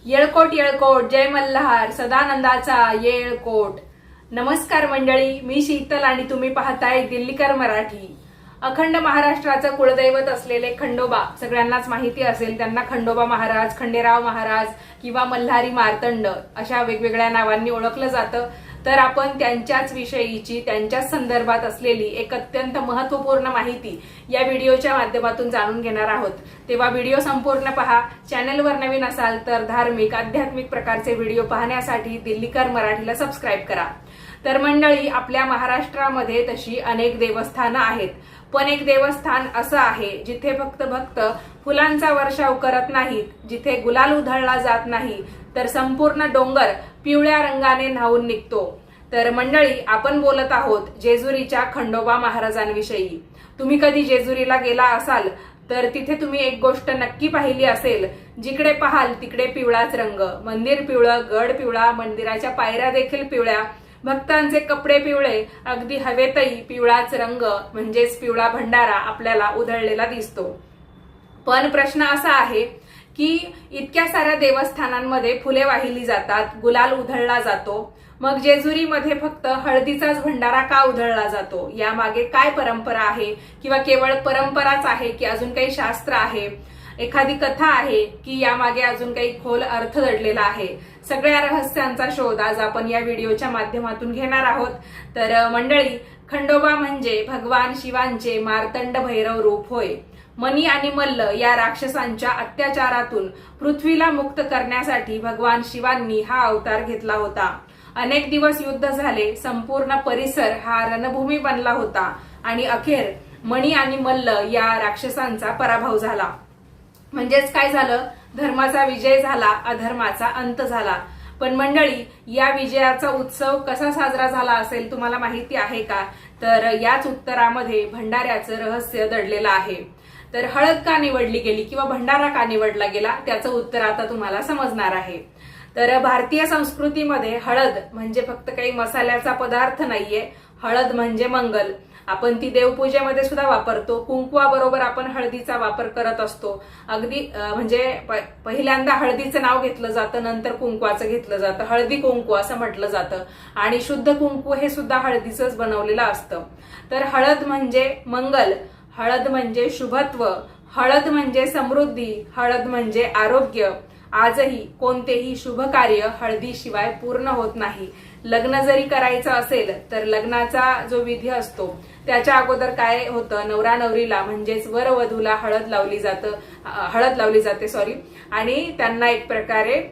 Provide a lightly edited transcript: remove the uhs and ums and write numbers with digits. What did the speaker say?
येळकोट येळकोट जय मल्हार सदानंदाचा येळकोट। नमस्कार मंडळी, मी शीतल आणि तुम्ही पाहताय दिल्लीकर मराठी। अखंड महाराष्ट्राचं कुलदैवत असलेले खंडोबा सगळ्यांनाच माहिती असेल। त्यांना खंडोबा महाराज, खंडेराव महाराज किंवा मल्हारी मार्तंड अशा वेगवेगळ्या नावांनी ओळखलं जातं। तर आपण त्यांच्याच विषयीची, त्यांच्याच संदर्भात असलेली एक अत्यंत महत्त्वपूर्ण माहिती या व्हिडिओच्या माध्यमातून जाणून घेणार आहोत। तेव्हा व्हिडिओ संपूर्ण पहा। चॅनलवर नवीन असाल तर धार्मिक, आध्यात्मिक प्रकारचे व्हिडिओ पाहण्यासाठी दिल्लीकर मराठीला सबस्क्राईब करा। तर मंडळी, आपल्या महाराष्ट्रामध्ये तशी अनेक देवस्थानं आहेत, पण एक देवस्थान असं आहे जिथे फक्त भक्त फुलांचा वर्षाव करत नाहीत, जिथे गुलाल उधळला जात नाही, तर संपूर्ण डोंगर पिवळ्या रंगाने न्हाऊन निघतो। तर मंडळी, आपण बोलत आहोत जेजुरीच्या खंडोबा महाराजांविषयी। तुम्ही कधी जेजुरीला गेला असाल तर तिथे तुम्ही एक गोष्ट नक्की पाहिली असेल, जिकडे पाहाल तिकडे पिवळाच रंग। मंदिर पिवळं, गड पिवळा, मंदिराच्या पायऱ्या देखील पिवळ्या, भक्तांचे कपडे पिवळे, अगदी हवेतही पिवळाच रंग म्हणजेच पिवळा भंडारा आपल्याला उधळलेला दिसतो। पण प्रश्न असा आहे की इतक्या साऱ्या देवस्थानांमध्ये फुले वाहिली जातात, गुलाल उधळला जातो, मग जेजुरीमध्ये फक्त हळदीचाच भंडारा का उधळला जातो? यामागे काय परंपरा आहे? किंवा केवळ परंपराच आहे की अजून काही शास्त्र आहे, एखादी कथा आहे की यामागे अजून काही खोल अर्थ दडलेला आहे? सगळ्या रहस्यांचा शोध आज आपण या व्हिडिओच्या माध्यमातून घेणार आहोत। तर मंडळी, खंडोबा म्हणजे भगवान शिवांचे मार्तंड भैरव रूप होय। मनी आणि मल्ल या राक्षसांच्या अत्याचारातून पृथ्वीला मुक्त करण्यासाठी भगवान शिवांनी हा अवतार घेतला होता। अनेक दिवस युद्ध झाले, संपूर्ण परिसर हा रणभूमी बनला होता आणि अखेर मणी आणि मल्ल या राक्षसांचा पराभव झाला। म्हणजेच काय झालं? धर्माचा विजय झाला, अधर्माचा अंत झाला। पण मंडळी, या विजयाचा उत्सव कसा साजरा झाला असेल तुम्हाला माहिती आहे का? तर याच उत्तरामध्ये भंडाऱ्याचं रहस्य दडलेलं आहे। तर हळद का निवडली गेली किंवा भंडारा का निवडला गेला, त्याचं उत्तर आता तुम्हाला समजणार आहे। तर भारतीय संस्कृतीमध्ये हळद म्हणजे फक्त काही मसाल्याचा पदार्थ नाहीये, हळद म्हणजे मंगल। आपण ती देवपूजेमध्ये सुद्धा वापरतो, कुंकवाबरोबर आपण हळदीचा वापर करत असतो। अगदी म्हणजे पहिल्यांदा हळदीचं नाव घेतलं जातं, नंतर कुंकवाचं घेतलं जातं, हळदी कुंकू असं म्हटलं जातं। आणि शुद्ध कुंकू हे सुद्धा हळदीचंच बनवलेलं असतं। तर हळद म्हणजे मंगल, हळद म्हणजे शुभत्व, हळद म्हणजे समृद्धी, हळद म्हणजे आरोग्य। आजही कोणतेही शुभ कार्य हळदीशिवाय पूर्ण होत नाही। लग्न जरी करायचं असेल तर लग्नाचा जो विधी असतो त्याच्या अगोदर काय होतं, नवरा नवरीला म्हणजेच वर वधूला हळद लावली जाते आणि त्यांना एक प्रकारे